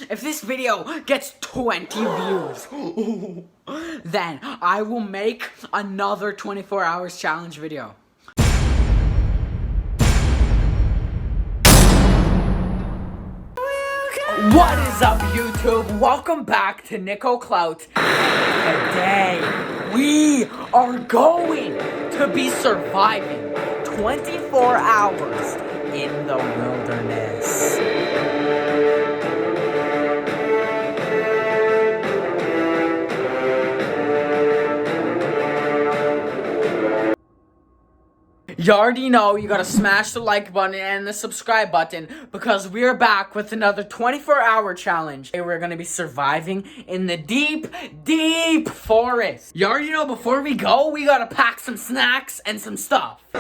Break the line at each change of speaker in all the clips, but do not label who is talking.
if this video gets 20 views, then I will make another 24 hours challenge video. What is up, YouTube? Welcome back to KNOWW. Today, we are going to be surviving 24 hours in the wilderness. You already know you gotta smash the like button and the subscribe button because we're back with another 24-hour challenge. We're gonna be surviving in the deep, deep forest. You already know before we go, we gotta pack some snacks and some stuff. We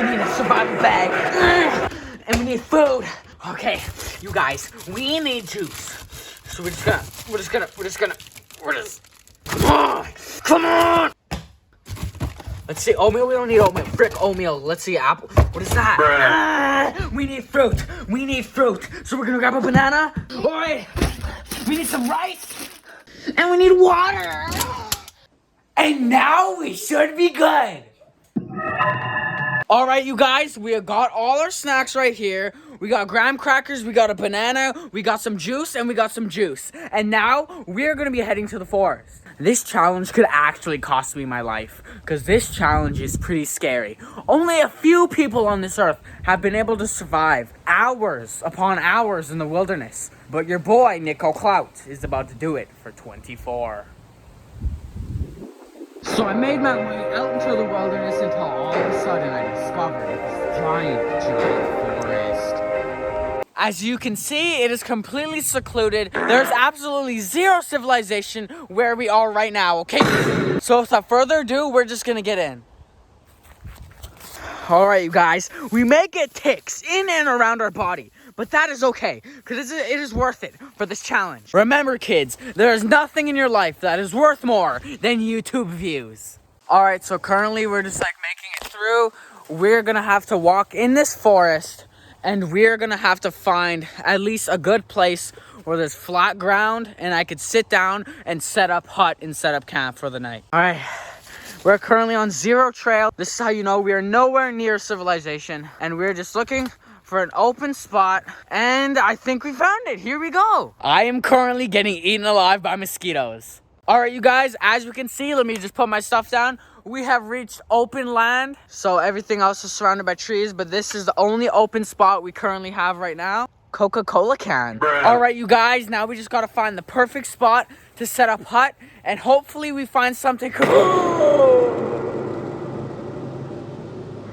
need a survival bag and we need food. Okay, you guys, we need juice. So we're just gonna, come on! Let's see, oatmeal, we don't need oatmeal, frick oatmeal. Let's see, apple, what is that? We need fruit, So we're gonna grab a banana. Alright, we need some rice, and we need water. And now we should be good. Alright, you guys, we have got all our snacks right here. We got graham crackers, we got a banana, we got some juice, and we got some juice. And now, we're gonna be heading to the forest. This challenge could actually cost me my life, because this challenge is pretty scary. Only a few people on this earth have been able to survive hours upon hours in the wilderness. But your boy, KNOWW, is about to do it for 24. So I made my way out into the wilderness until all of a sudden I discovered this giant forest. As you can see, it is completely secluded. There's absolutely zero civilization where we are right now, okay? So without further ado, we're just gonna get in. Alright, you guys, we may get ticks in and around our body, but that is okay, because it is worth it for this challenge. Remember, kids, there is nothing in your life that is worth more than YouTube views. Alright, so currently we're just like making it through. We're gonna have to walk in this forest, and we're gonna have to find at least a good place where there's flat ground, and I could sit down and set up hut and set up camp for the night. Alright. We're currently on zero trail. This is how you know we are nowhere near civilization. And we're just looking for an open spot. And I think we found it. Here we go. I am currently getting eaten alive by mosquitoes. All right, you guys, as you can see, let me just put my stuff down. We have reached open land. So everything else is surrounded by trees, but this is the only open spot we currently have right now. Coca-Cola can. All right, you guys, now we just gotta find the perfect spot to set up hut, and hopefully we find something cool.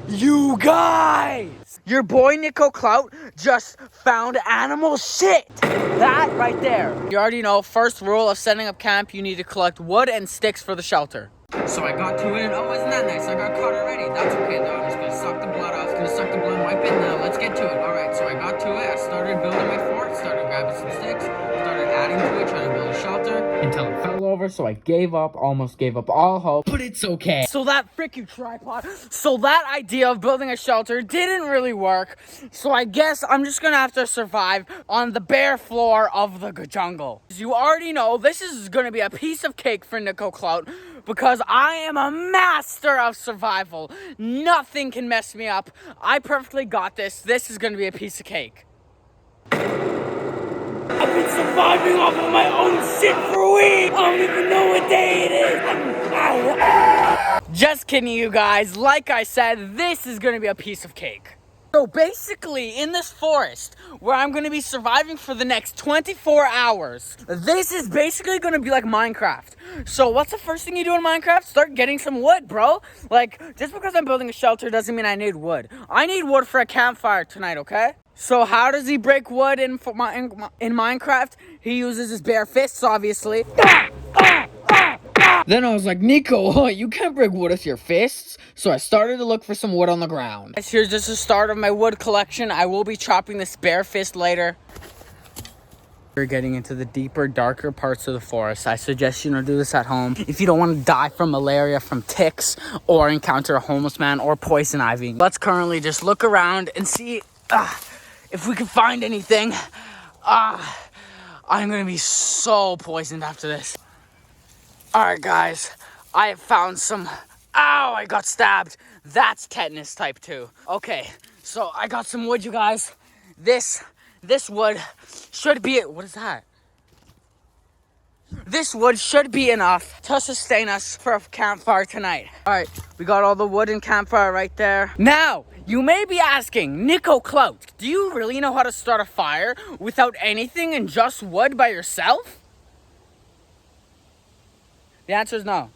You guys! Your boy KNOWW just found animal shit! That right there. You already know, first rule of setting up camp, you need to collect wood and sticks for the shelter. So I got to it, and oh, isn't that nice? I got caught already. That's okay, though. I'm just gonna suck the blood off, gonna suck the blood, wipe it, now let's get to it. Alright, so I got to it, I started building my fort, started grabbing some sticks, started adding to it, trying to build a shelter, until it fell over, so I gave up, almost gave up all hope, but it's okay. So that freaking tripod, so that idea of building a shelter didn't really work, so I guess I'm just gonna have to survive on the bare floor of the jungle. As you already know, this is gonna be a piece of cake for KNOWW, because I am a master of survival. Nothing can mess me up. I perfectly got this. This is gonna be a piece of cake. I've been surviving off of my own shit for weeks. I don't even know what day it is. Just kidding, you guys. Like I said, this is gonna be a piece of cake. So basically, in this forest, where I'm going to be surviving for the next 24 hours, this is basically going to be like Minecraft. So what's the first thing you do in Minecraft? Start getting some wood, bro. Like, just because I'm building a shelter doesn't mean I need wood. I need wood for a campfire tonight, okay? So how does he break wood in Minecraft? He uses his bare fists, obviously. Then I was like, Nico, you can't break wood with your fists. So I started to look for some wood on the ground. Here's just the start of my wood collection. I will be chopping this bare fist later. We're getting into the deeper, darker parts of the forest. I suggest you don't do this at home if you don't want to die from malaria, from ticks, or encounter a homeless man or poison ivy. Let's currently just look around and see if we can find anything. I'm gonna be so poisoned after this. All right, guys, I have found some. Ow, I got stabbed. That's tetanus type 2. Okay, so I got some wood, you guys. This wood should be, what is that? This wood should be enough to sustain us for a campfire tonight. All right, we got all the wood and campfire right there. Now, you may be asking, Nico Clout, do you really know how to start a fire without anything and just wood by yourself? The answer is no.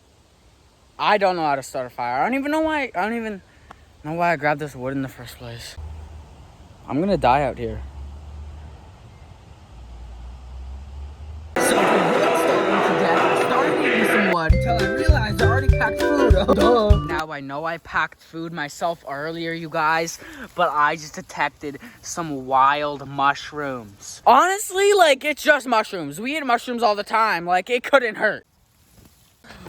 I don't know how to start a fire. I don't even know why I grabbed this wood in the first place. I'm gonna die out here. So I started eating some wood until I realized I already packed food. Now I know I packed food myself earlier, you guys, but I just detected some wild mushrooms. Honestly, like, it's just mushrooms. We eat mushrooms all the time. Like, it couldn't hurt.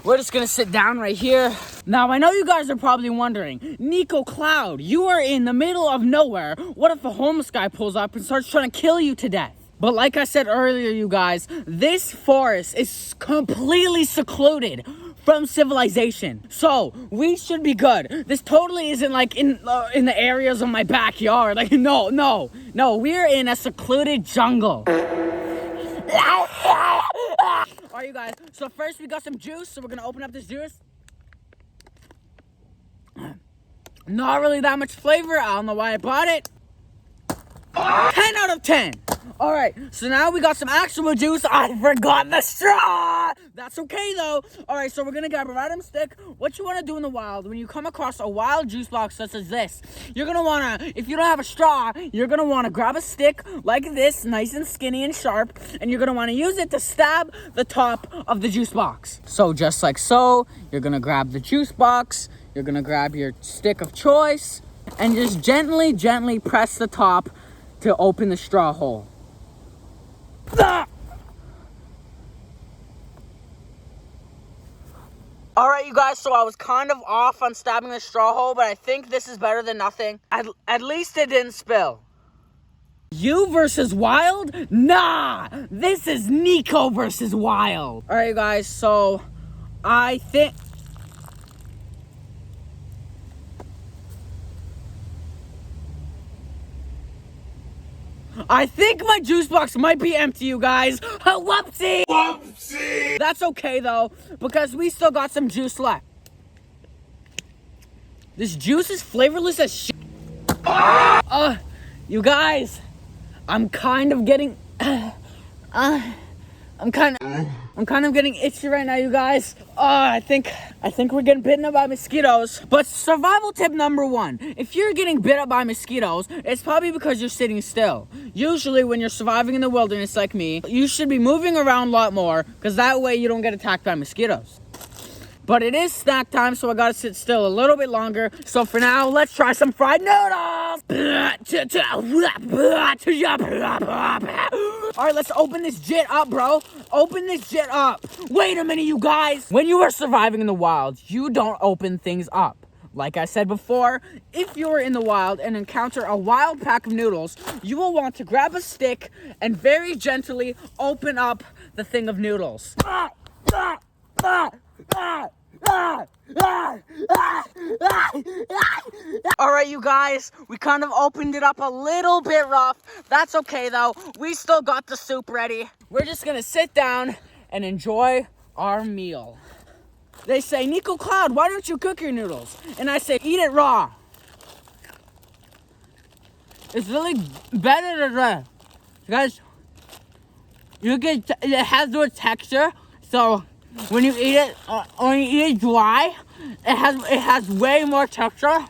We're just gonna sit down right here. Now, I know you guys are probably wondering, Nico Cloud, you are in the middle of nowhere. What if a homeless guy pulls up and starts trying to kill you to death? But like I said earlier, you guys, this forest is completely secluded from civilization. So, we should be good. This totally isn't like in the areas of my backyard. Like, no, we're in a secluded jungle. Alright, you guys, so first we got some juice, so we're gonna open up this juice. Not really that much flavor. I don't know why I bought it. 10 out of 10. Alright, so now we got some actual juice. I forgot the straw. That's okay though. Alright, so we're gonna grab a random stick. What you wanna do in the wild, when you come across a wild juice box such as this, you're gonna wanna, if you don't have a straw, you're gonna wanna grab a stick like this, nice and skinny and sharp, and you're gonna wanna use it to stab the top of the juice box. So just like so, you're gonna grab the juice box, you're gonna grab your stick of choice, and just gently press the top to open the straw hole. Alright, you guys, so I was kind of off on stabbing the straw hole, but I think this is better than nothing. At least it didn't spill. You versus Wild? Nah! This is Nico versus Wild. Alright, you guys, so I think my juice box might be empty, you guys. Whoopsie! Whoopsie! That's okay, though, because we still got some juice left. This juice is flavorless as shit. You guys, I'm kind of getting... I'm kind of getting itchy right now, you guys. I think we're getting bitten up by mosquitoes. But survival tip number 1, if you're getting bit up by mosquitoes, it's probably because you're sitting still. Usually when you're surviving in the wilderness like me, you should be moving around a lot more, because that way you don't get attacked by mosquitoes. But it is snack time, so I gotta sit still a little bit longer. So for now, let's try some fried noodles. Alright, let's open this jit up, bro. Open this jit up. Wait a minute, you guys. When you are surviving in the wild, you don't open things up. Like I said before, if you are in the wild and encounter a wild pack of noodles, you will want to grab a stick and very gently open up the thing of noodles. Alright, you guys, we kind of opened it up a little bit rough. That's okay though, we still got the soup ready. We're just gonna sit down and enjoy our meal. They say, Nico Cloud, why don't you cook your noodles? And I say, eat it raw. It's really better to dry. Guys, it has no texture, so when you eat it dry, it has way more texture.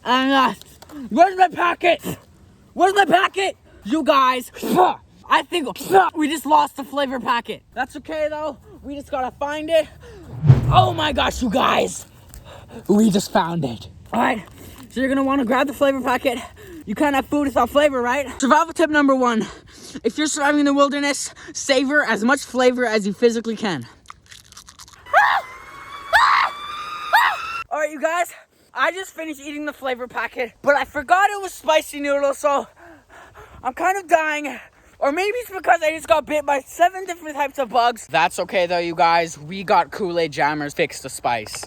And where's my packet? Where's my packet? You guys, I think we just lost the flavor packet. That's okay though. We just gotta find it. Oh my gosh, you guys, we just found it. All right, so you're gonna want to grab the flavor packet. You can't have food without flavor, right? Survival tip number 1. If you're surviving in the wilderness, savor as much flavor as you physically can. All right, you guys, I just finished eating the flavor packet, but I forgot it was spicy noodles, so I'm kind of dying. Or maybe it's because I just got bit by 7 different types of bugs. That's okay though, you guys. We got Kool-Aid jammers, fix the spice.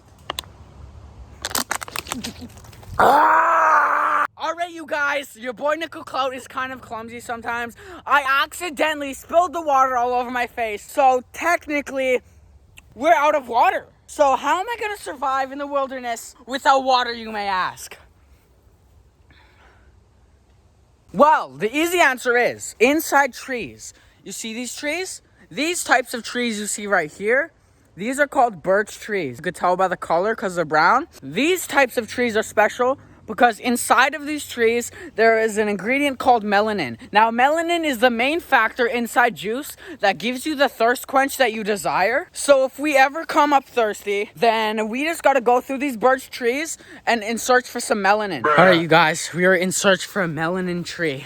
Alright, you guys, your boy Nickel Clout is kind of clumsy sometimes. I accidentally spilled the water all over my face, so technically, we're out of water. So how am I gonna survive in the wilderness without water, you may ask? Well, the easy answer is inside trees. You see these trees? These types of trees you see right here, these are called birch trees. You could tell by the color because they're brown. These types of trees are special because inside of these trees, there is an ingredient called melanin. Now, melanin is the main factor inside juice that gives you the thirst quench that you desire. So if we ever come up thirsty, then we just gotta go through these birch trees and in search for some melanin. All right, you guys, we are in search for a melanin tree.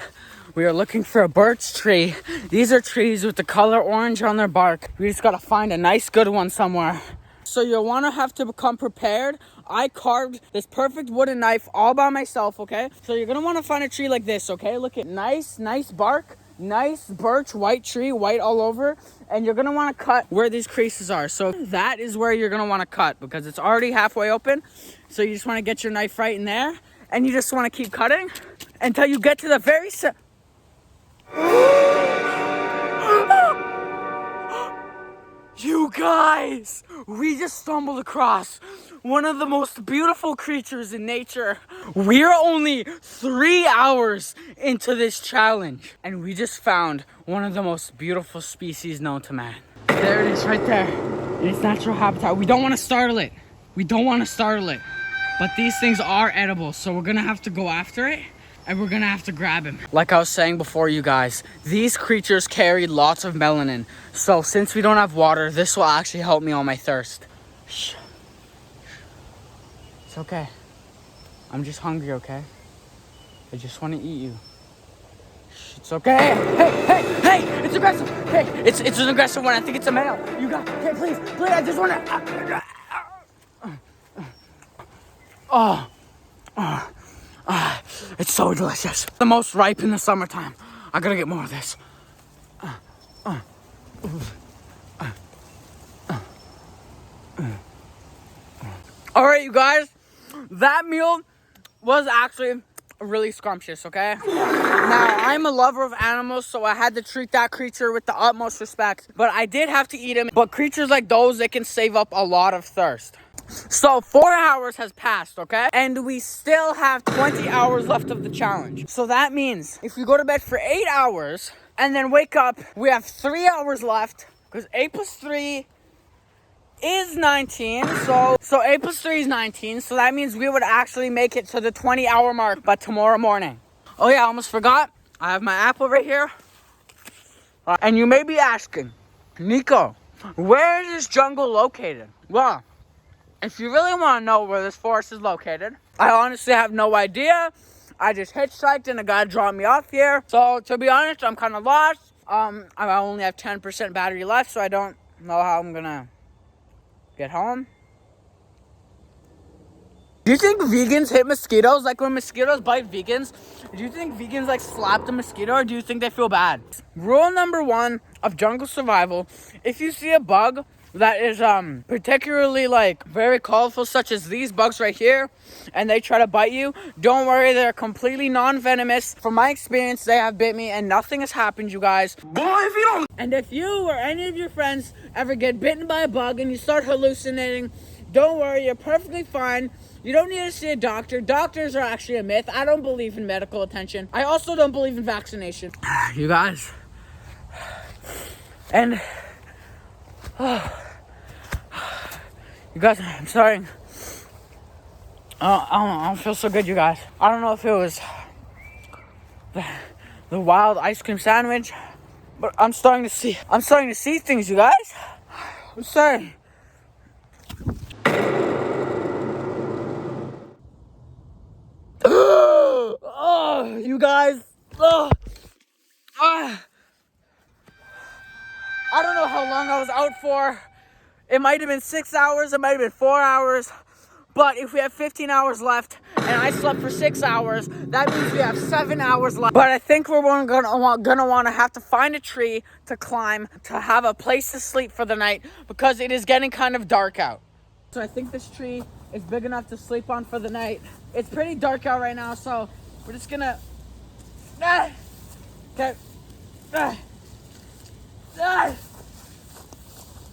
We are looking for a birch tree. These are trees with the color orange on their bark. We just gotta find a nice good one somewhere. So you'll wanna have to become prepared. I carved this perfect wooden knife all by myself, okay? So you're gonna wanna find a tree like this, okay? Look at nice bark, nice birch, white tree, white all over. And you're gonna wanna cut where these creases are. So that is where you're gonna wanna cut because it's already halfway open. So you just wanna get your knife right in there and you just wanna keep cutting until you get to the very You guys, we just stumbled across one of the most beautiful creatures in nature. We're only 3 hours into this challenge, and we just found one of the most beautiful species known to man. There it is right there, in its natural habitat. We don't want to startle it. But these things are edible, so we're gonna have to go after it. And we're gonna have to grab him. Like I was saying before, you guys, these creatures carry lots of melanin. So since we don't have water, this will actually help me on my thirst. Shh. It's okay. I'm just hungry, okay? I just want to eat you. Shh, it's okay. Hey, it's aggressive. Hey, it's an aggressive one. I think it's a male. You got, hey, please, I just want to. It's so delicious. The most ripe in the summertime. I gotta get more of this. All right, you guys. That meal was actually really scrumptious, okay? Now, I'm a lover of animals, so I had to treat that creature with the utmost respect. But I did have to eat him. But creatures like those, they can save up a lot of thirst. So 4 hours has passed, okay? And we still have 20 hours left of the challenge. So that means if we go to bed for 8 hours and then wake up, we have 3 hours left because 8 plus 3 is 19. So 8 plus 3 is 19. So that means we would actually make it to the 20-hour mark by tomorrow morning. Oh yeah, I almost forgot. I have my apple right here. And you may be asking, Nico, where is this jungle located? Well, if you really want to know where this forest is located, I honestly have no idea. I just hitchhiked and a guy dropped me off here. So to be honest, I'm kind of lost. I only have 10% battery left, so I don't know how I'm gonna get home. Do you think vegans hit mosquitoes? Like when mosquitoes bite vegans, do you think vegans like slap the mosquito or do you think they feel bad? Rule number 1 of jungle survival, if you see a bug that is particularly like very colorful, such as these bugs right here, and they try to bite you, don't worry, they're completely non-venomous. From my experience, they have bit me and nothing has happened, you guys. Boy, if you don't. And if you or any of your friends ever get bitten by a bug and you start hallucinating, don't worry, you're perfectly fine. You don't need to see a doctor. Doctors are actually a myth. I don't believe in medical attention. I also don't believe in vaccination. You guys. And you guys, I'm sorry. I don't feel so good, you guys. I don't know if it was the wild ice cream sandwich, but I'm starting to see things, you guys. I'm sorry. Oh, you guys. I don't know how long I was out for. It might have been 6 hours, it might have been 4 hours. But if we have 15 hours left and I slept for 6 hours, that means we have 7 hours left. But I think we're gonna want to have to find a tree to climb to have a place to sleep for the night because it is getting kind of dark out. So I think this tree is big enough to sleep on for the night. It's pretty dark out right now, so we're just gonna... Okay.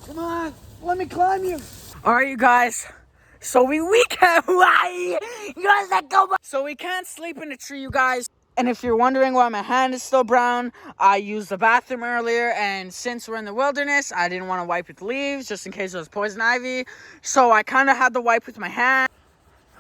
Come on, let me climb you. All right, you guys. So we can't, you guys let go. So we can't sleep in a tree, you guys. And if you're wondering why my hand is still brown, I used the bathroom earlier, and since we're in the wilderness, I didn't want to wipe with leaves just in case it was poison ivy. So I kind of had to wipe with my hand.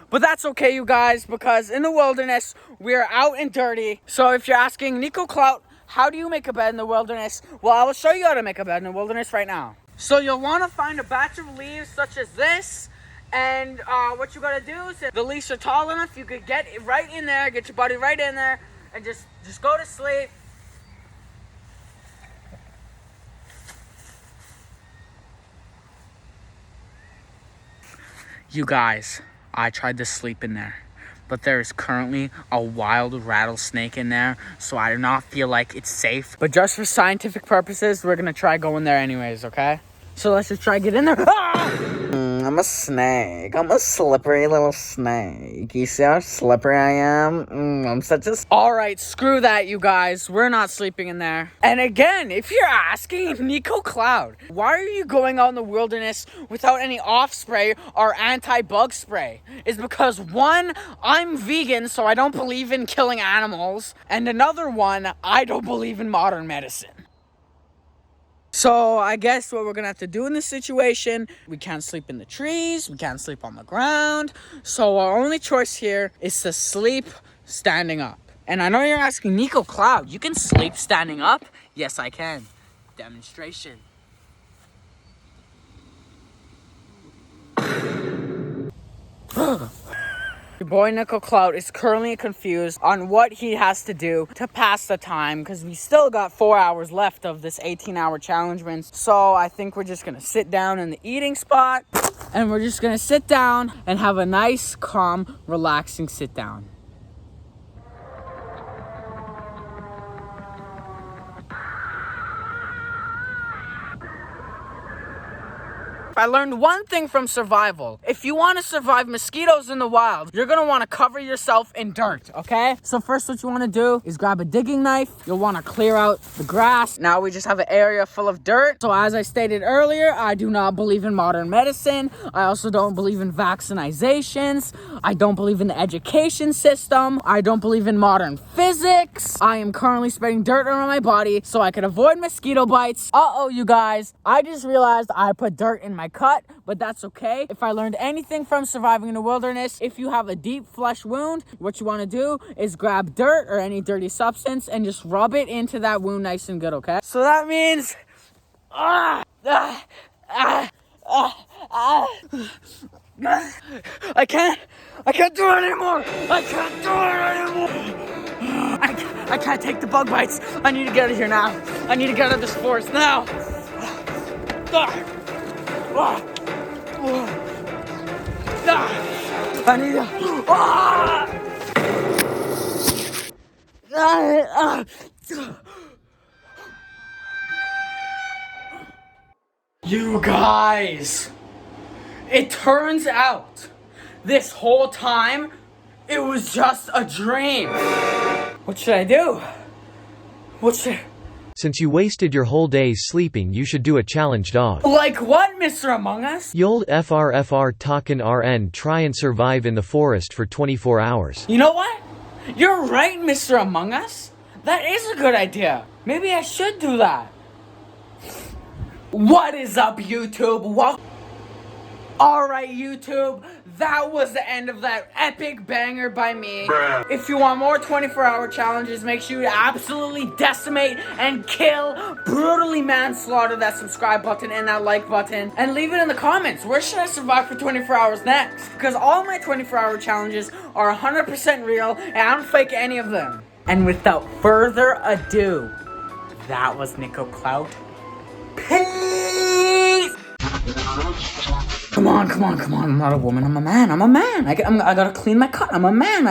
But that's okay, you guys, because in the wilderness, we're out and dirty. So if you're asking, Nico Clout, how do you make a bed in the wilderness? Well, I will show you how to make a bed in the wilderness right now. So you'll want to find a batch of leaves such as this. And what you gotta do is, if the leaves are tall enough, you could get it right in there, get your body right in there, and just go to sleep. You guys, I tried to sleep in there, but there is currently a wild rattlesnake in there, so I do not feel like it's safe. But just for scientific purposes, we're gonna try going there anyways, okay? So let's just try get in there. Ah! I'm a snake. I'm a slippery little snake. You see how slippery I am? I'm such a... Alright, screw that, you guys. We're not sleeping in there. And again, if you're asking, Nico Cloud, why are you going out in the wilderness without any off spray or anti-bug spray? It's because, one, I'm vegan, so I don't believe in killing animals. And another one, I don't believe in modern medicine. So I guess what we're gonna have to do in this situation, we can't sleep in the trees, we can't sleep on the ground. So our only choice here is to sleep standing up. And I know you're asking, Nico Cloud, you can sleep standing up? Yes, I can. Demonstration. Your boy Nico Cloud is currently confused on what he has to do to pass the time because we still got 4 hours left of this 18-hour challenge wins. So I think we're just gonna sit down in the eating spot and we're just gonna sit down and have a nice, calm, relaxing sit down. I learned one thing from survival. If you want to survive mosquitoes in the wild, you're going to want to cover yourself in dirt, okay? So first what you want to do is grab a digging knife. You'll want to clear out the grass. Now we just have an area full of dirt. So as I stated earlier, I do not believe in modern medicine. I also don't believe in vaccinations. I don't believe in the education system. I don't believe in modern physics. I am currently spreading dirt around my body so I can avoid mosquito bites. Uh-oh, you guys. I just realized I put dirt in my cut, but that's okay. If I learned anything from surviving in the wilderness, if you have a deep flesh wound, what you want to do is grab dirt or any dirty substance and just rub it into that wound nice and good, okay? So that means I can't do it anymore. I can't do it anymore. I can't take the bug bites. I need to get out of here now. I need to get out of this forest now. I need to... You guys, it turns out this whole time it was just a dream. What should I do?
Since you wasted your whole days sleeping, you should do a challenge, dog.
Like what, Mr. Among Us?
Yold FRFR Takan RN, try and survive in the forest for 24 hours.
You know what? You're right, Mr. Among Us. That is a good idea. Maybe I should do that. What is up, YouTube? Alright, YouTube, that was the end of that epic banger by me. Bruh. If you want more 24-hour challenges, make sure you absolutely decimate and kill, brutally manslaughter that subscribe button and that like button. And leave it in the comments. Where should I survive for 24 hours next? Because all my 24-hour challenges are 100% real, and I don't fake any of them. And without further ado, that was Nico Clout. Peace! Come on, come on, come on. I'm not a woman. I'm a man. I'm a man. I gotta clean my cut. I'm a man.